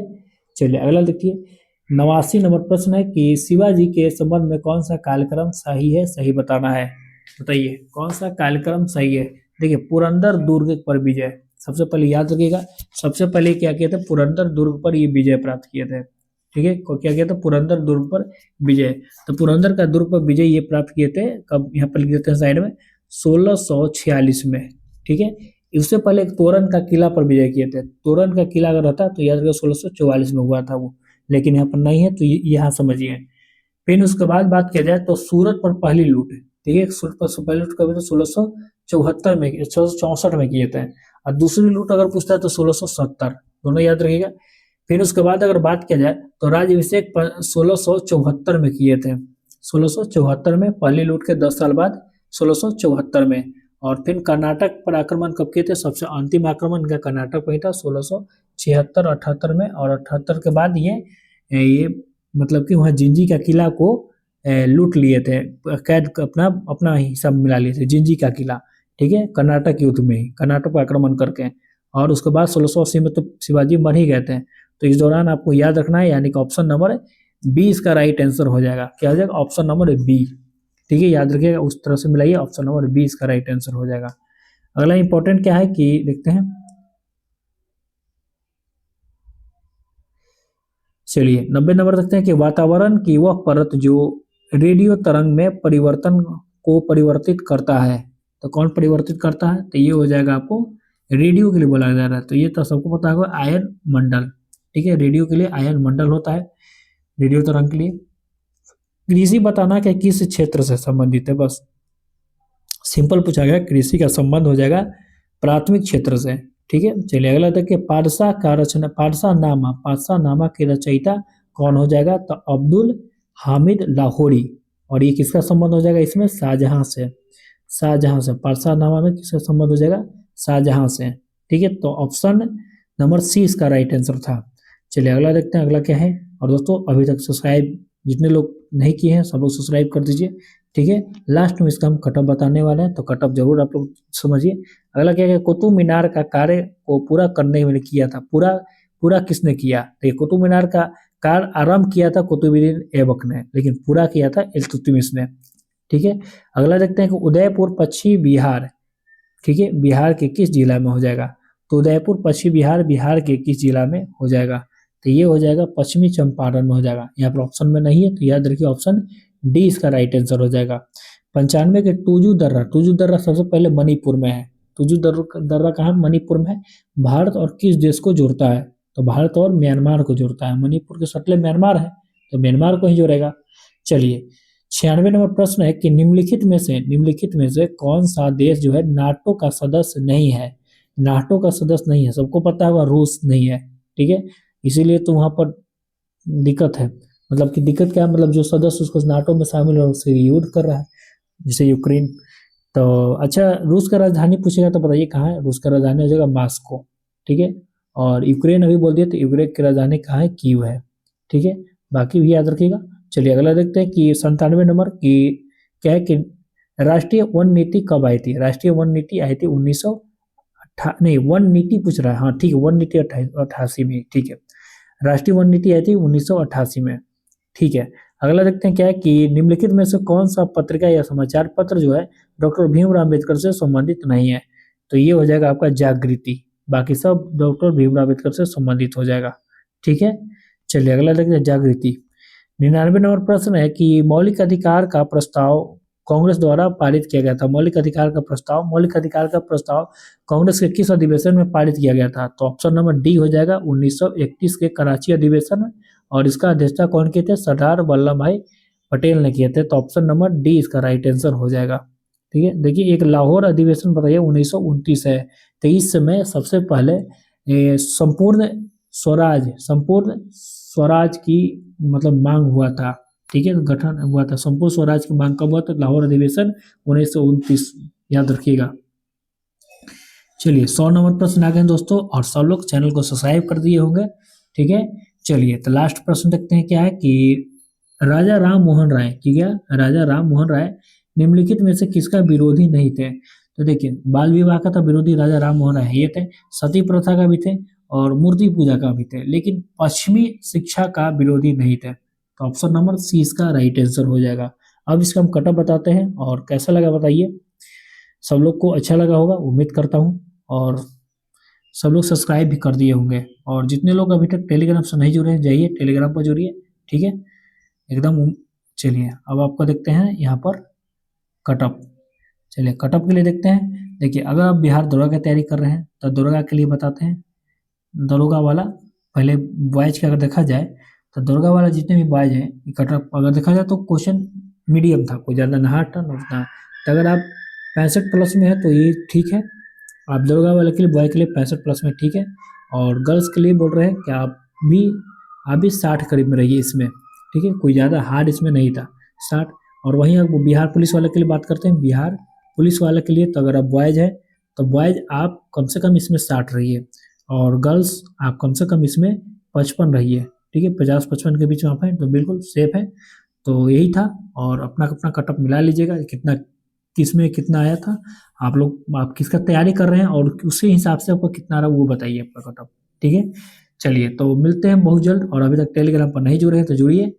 चलिए अगला देखिए। 89 नंबर प्रश्न है कि शिवाजी के संबंध में कौन सा कार्यक्रम सही है, सही बताना है। बताइए कौन सा कार्यक्रम सही है। देखिए पुरंदर दुर्ग पर विजय, सबसे पहले याद रखिएगा। सबसे पहले क्या किया था, पुरंदर दुर्ग पर ये विजय प्राप्त किए थे। ठीक है, क्या किया था, पुरंदर दुर्ग पर विजय। तो पुरंदर का दुर्ग पर विजय ये प्राप्त किए थे कब, यहाँ पर लिख देते हैं साइड में, 1646 में। ठीक है। इससे पहले एक तोरण का किला पर विजय किए थे। तोरण का किला अगर रहता तो याद रखिए 1644 में हुआ था वो, लेकिन यहाँ पर नहीं है तो यहाँ समझिए। फिर उसके बाद बात किया जाए तो सूरत पर पहली लूट, ठीक है, सूरत पर पहली लूट कभी तो 1674 में, 1664 में किए थे। और दूसरी लूट अगर पूछता है तो 1670, दोनों याद रखिएगा। फिर उसके बाद अगर बात किया जाए तो राज्यभिषेक 1674 में किए थे। 1674 में पहली लूट के 10 साल बाद 1674 में। और फिर कर्नाटक पर आक्रमण कब किए थे, सबसे अंतिम आक्रमण इनका कर्नाटक पर ही था 1676 78 में। और 78 के बाद ये मतलब कि वहाँ जिंजी का किला को लूट लिए थे, कैद अपना अपना हिस्सा मिला लिए थे जिंजी का किला। ठीक है, कर्नाटक युद्ध में ही, कर्नाटक पर आक्रमण करके। और उसके बाद 1680 में तो शिवाजी मर ही गए थे। तो इस दौरान आपको याद रखना है, यानी कि ऑप्शन नंबर बी इसका राइट आंसर हो जाएगा। क्या हो जाएगा, ऑप्शन नंबर बी। ठीक है, याद रखिएगा, उस तरह से मिलाइए, ऑप्शन नंबर बी इसका राइट आंसर हो जाएगा। अगला इंपॉर्टेंट क्या है कि देखते हैं। चलिए 90 नंबर देखते हैं कि वातावरण की वह परत जो रेडियो तरंग में परिवर्तन को परिवर्तित करता है, तो कौन परिवर्तित करता है, तो ये हो जाएगा आपको रेडियो के लिए बोला जा रहा है। तो ये तो सबको पता होगा, आयन मंडल। ठीक है, रेडियो के लिए आयन मंडल होता है, रेडियो तरंग के लिए। कृषि बताना कि किस क्षेत्र से संबंधित है, बस सिंपल पूछा गया। कृषि का संबंध हो जाएगा प्राथमिक क्षेत्र से। ठीक है। चलिए अगला देखिए। पादशाह नामा के रचयिता कौन हो जाएगा, तो अब्दुल हामिद लाहौरी। और ये किसका संबंध हो जाएगा इसमें, शाहजहां से। शाहजहां से पादशाह नामा में किसका संबंध हो जाएगा, शाहजहां से। ठीक है, तो ऑप्शन नंबर सी इसका राइट आंसर था। चलिए अगला देखते हैं, अगला क्या है। और दोस्तों अभी तक सब्सक्राइब जितने लोग नहीं किए हैं सब लोग सब्सक्राइब कर दीजिए। ठीक है, लास्ट में इसका हम कटअप बताने वाले हैं, तो कटअप जरूर आप लोग समझिए। अगला क्या है, कुतुब मीनार का कार्य को पूरा करने में किया था, पूरा किसने किया। तो कुतुब मीनार का कार्य आरंभ किया था कुतुबुद्दीन ऐबक ने, लेकिन पूरा किया था इल्तुतमिश ने। ठीक है। अगला देखते हैं कि उदयपुर पश्चिमी बिहार, ठीक है, बिहार के किस जिला में हो जाएगा। तो उदयपुर पश्चिमी बिहार बिहार के किस जिला में हो जाएगा, तो ये हो जाएगा पश्चिमी चंपारण में हो जाएगा। यहाँ पर ऑप्शन में नहीं है तो याद रखिए ऑप्शन डी इसका राइट आंसर हो जाएगा। 95 के टूजू दर्रा सबसे पहले मणिपुर में है। टूजू दर्रा कहाँ, मणिपुर में है। भारत और किस देश को जोड़ता है, तो भारत और म्यांमार को जोड़ता है। मणिपुर के सटले म्यांमार है तो म्यांमार को ही जोड़ेगा। चलिए 96 नंबर प्रश्न है कि निम्नलिखित में से कौन सा देश जो है नाटो का सदस्य नहीं है। नाटो का सदस्य नहीं है, सबको पता होगा रूस नहीं है। ठीक है, इसीलिए तो वहां पर दिक्कत है। मतलब कि दिक्कत क्या है, मतलब जो सदस्य उसको नाटो में शामिल है उससे युद्ध कर रहा है, जैसे यूक्रेन। तो अच्छा, रूस का राजधानी पूछेगा तो बताइए कहाँ है। रूस का राजधानी हो जाएगा मॉस्को। ठीक है, और यूक्रेन अभी बोल दिया तो यूक्रेन की राजधानी कहाँ है, कीव है। ठीक है, बाकी भी याद रखिएगा। चलिए अगला देखते हैं कि 97 नंबर की क्या है कि राष्ट्रीय वन नीति कब आई थी। राष्ट्रीय वन नीति आई थी 1900 नहीं, वन नीति पूछ रहा है, हाँ ठीक है, वन नीति 88 में, ठीक है। राष्ट्रीय वन नीति आई थी 1988 में, ठीक है। अगला देखते हैं क्या है कि निम्नलिखित में से कौन सा पत्रिका या समाचार पत्र जो है डॉक्टर भीमराव अम्बेडकर से संबंधित नहीं है। तो ये हो जाएगा आपका जागृति, बाकी सब डॉक्टर भीमराव अम्बेडकर से संबंधित हो जाएगा, ठीक है। चलिए अगला देखते हैं जागृति। 99 नंबर प्रश्न है कि मौलिक अधिकार का प्रस्ताव कांग्रेस द्वारा पारित किया गया था। मौलिक अधिकार का प्रस्ताव कांग्रेस के किस अधिवेशन में पारित किया गया था। तो ऑप्शन नंबर डी हो जाएगा 1931 के कराची अधिवेशन में, और इसका अध्यक्षता कौन किए थे, सरदार वल्लभ भाई पटेल ने किए थे। तो ऑप्शन नंबर डी इसका राइट आंसर हो जाएगा, ठीक है। देखिए एक लाहौर अधिवेशन बताइए 1929 है, तो इस समय सबसे पहले संपूर्ण स्वराज की मतलब मांग हुआ था, ठीक है, गठन हुआ था। संपूर्ण स्वराज की मांग कब हुआ था, लाहौर अधिवेशन 1929, याद रखिएगा। चलिए 100 नंबर प्रश्न आ गए दोस्तों, और सब लोग चैनल को सब्सक्राइब कर दिए होंगे, ठीक है। चलिए तो लास्ट प्रश्न देखते हैं क्या है कि राजा राम मोहन राय की क्या, राजा राम मोहन राय निम्नलिखित में से किसका विरोधी नहीं थे। तो देखिए बाल विवाह का तो विरोधी राजा राम मोहन राय ये थे, सती प्रथा का भी थे, और मूर्ति पूजा का भी थे, लेकिन पश्चिमी शिक्षा का विरोधी नहीं थे। तो ऑप्शन नंबर सी इसका राइट आंसर हो जाएगा। अब इसका हम कटअप बताते हैं, और कैसा लगा बताइए। सब लोग को अच्छा लगा होगा उम्मीद करता हूँ, और सब लोग सब्सक्राइब भी कर दिए होंगे। और जितने लोग अभी तक टेलीग्राम से नहीं जुड़े हैं जाइए टेलीग्राम पर जुड़िए, ठीक है एकदम। चलिए अब आपको देखते हैं यहाँ पर कटअप। चलिए कटअप के लिए देखते हैं। देखिए अगर आप बिहार दरोगा की तैयारी कर रहे हैं तो दरोगा के लिए बताते हैं। दरोगा वाला पहले बॉयज का अगर देखा जाए तो दरोगा वाला जितने भी बॉयज हैं कटअप अगर देखा जाए तो क्वेश्चन मीडियम था, कोई ज़्यादा ना हार्ड था ना उतना। तो अगर आप 65 प्लस में है तो ये ठीक है, आप दरोगा वाले के लिए बॉय के लिए 65 प्लस में ठीक है। और गर्ल्स के लिए बोल रहे हैं कि आप भी 60 करीब में रहिए इसमें, ठीक है, कोई ज़्यादा हार्ड इसमें नहीं था 60। और वहीं अगर बिहार पुलिस वाले के लिए बात करते हैं, बिहार पुलिस वाले के लिए तो अगर आप बॉयज है तो बॉयज आप कम से कम इसमें 60 रहिए, और गर्ल्स आप कम से कम इसमें 55 रहिए, ठीक है, 50-55 के बीच में आप हैं तो बिल्कुल सेफ है। तो यही था, और अपना अपना कटअप मिला लीजिएगा कितना किस में कितना आया था। आप किसका तैयारी कर रहे हैं और उसी हिसाब से आपको कितना आ रहा है वो बताइए आपका कटअप, ठीक है। चलिए तो मिलते हैं बहुत जल्द, और अभी तक टेलीग्राम पर नहीं जुड़े हैं तो जुड़िए,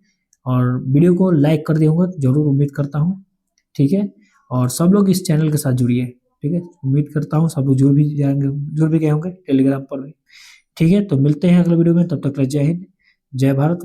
और वीडियो को लाइक कर दिए होंगे जरूर उम्मीद करता हूँ, ठीक है। और सब लोग इस चैनल के साथ जुड़िए, ठीक है, उम्मीद करता हूँ सब लोग जुड़ भी गए होंगे टेलीग्राम पर भी, ठीक है। तो मिलते हैं अगले वीडियो में, तब तक जय हिंद जय भारत।